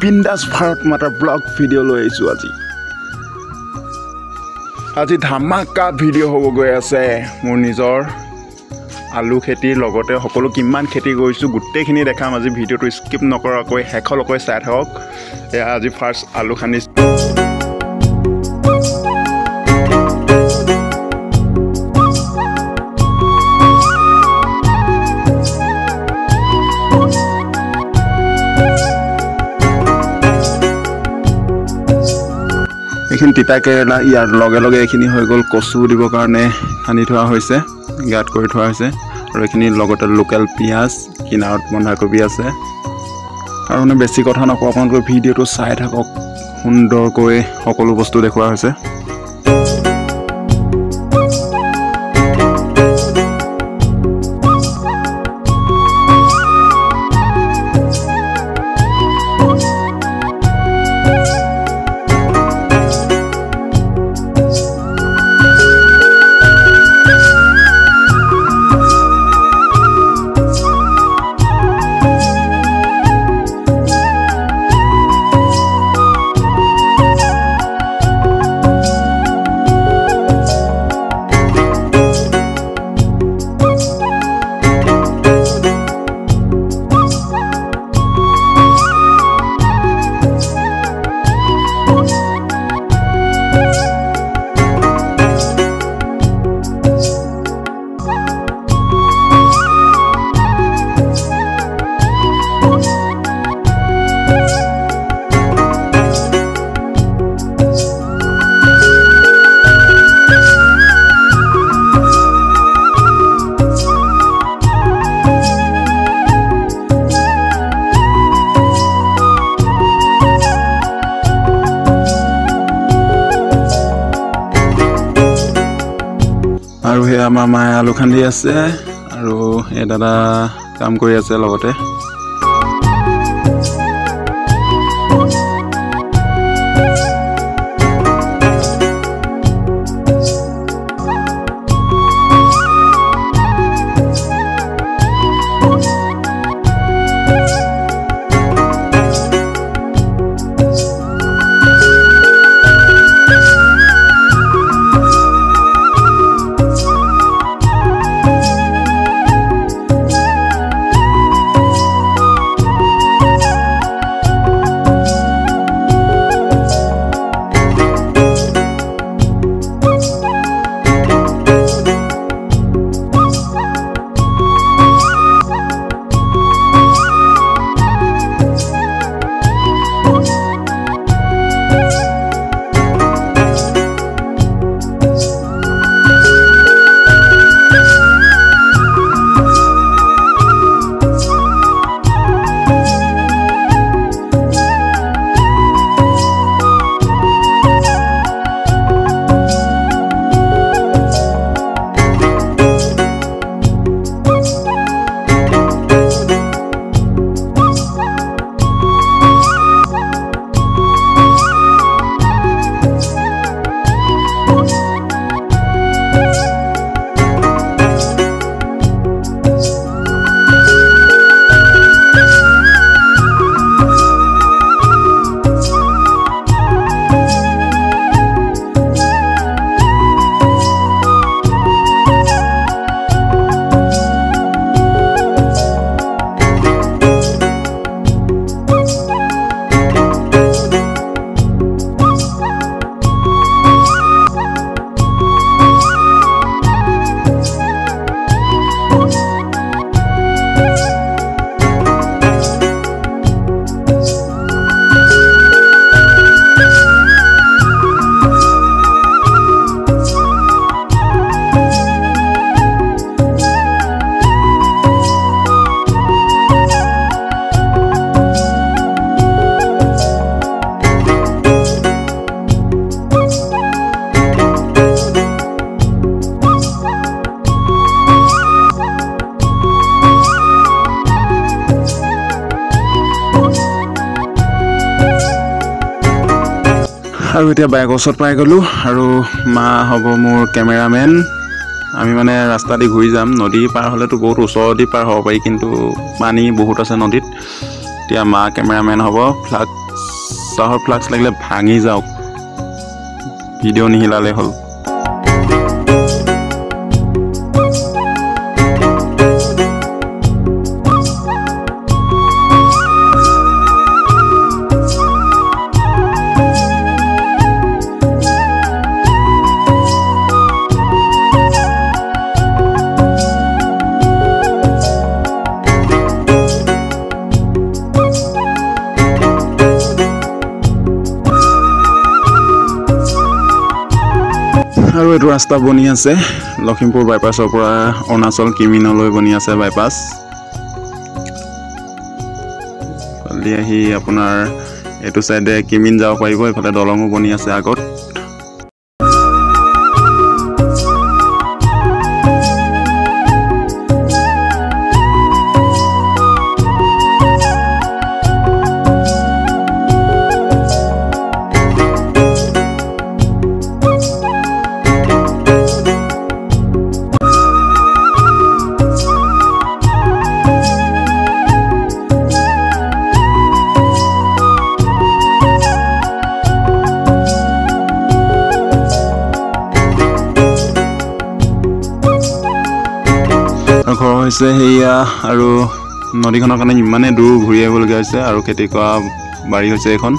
বিন্দাস ভাৰত মাতাৰ blog video' লৈ আহিছোঁ আজি ধামাকা ভিডিঅ' হ'ব গৈ আছে মোৰ নিজৰ আলু খেতিৰ লগতে সকলো কিমান খেতি কৰিছোঁ গোটেইখিনি দেখাম আজি ভিডিঅ'টো স্কিপ নকৰাকৈ শেষলৈকে চাই থাকক এয়া আজি ফাৰ্ষ্ট আলু খান্দিছোঁ এইখিনি তিতা কেৰেলা ইয়াৰ লগে লগে এইখিনি হৈ গ'ল কচু দিবৰ কাৰণে খান্দি থোৱা হৈছে গাঁত কৰি থোৱা হৈছে আৰু এইখিনি লগতে লোকেল পিঁয়াজ কিনাৰত বন্ধাকবি আছে আৰু মানে বেছি কথা নকওঁ আপোনালোকে ভিডিঅ'টো চাই থাকক সুন্দৰকৈ সকলো বস্তু দেখুওৱা হৈছে আৰু হে আমাৰ মায়ে আলু খান্দি আছে আৰু এই দাদা কাম কৰি আছে লগতে আৰু এতিয়া বাইক ওচৰত পাই গ'লো আৰু মা হ'ব মোৰ কেমেৰামেন আমি মানে ৰাস্তা দি ঘূৰি যাম নদী পাৰ হ'লেতো বহুত ওচৰদি পাৰ হ'ব পাৰি কিন্তু পানী বহুত আছে নদীত এতিয়া মা কেমেৰামেন হ'ব ফ্লাগ চাহৰ ফ্লাক্স লাগিলে ভাঙি যাওক, ভিডিঅ' নিহিলালে হ'ল। আৰু এইটো ৰাস্তা বনি আছে লখিমপুৰ বাইপাছৰ পৰা অৰুণাচল কিমিনলৈ বনি আছে বাইপাছ। ফালি আহি আপোনাৰ এইটো চাইডে কিমিন যাব পাৰিব, এইফালে দলঙো বনি আছে আগত। ঘৰ হৈছে সেয়া, আৰু নদীখনৰ কাৰণে ইমানে দূৰ ঘূৰি আহিবলগীয়া হৈছে, আৰু খেতি কৰা বাৰী হৈছে এইখন।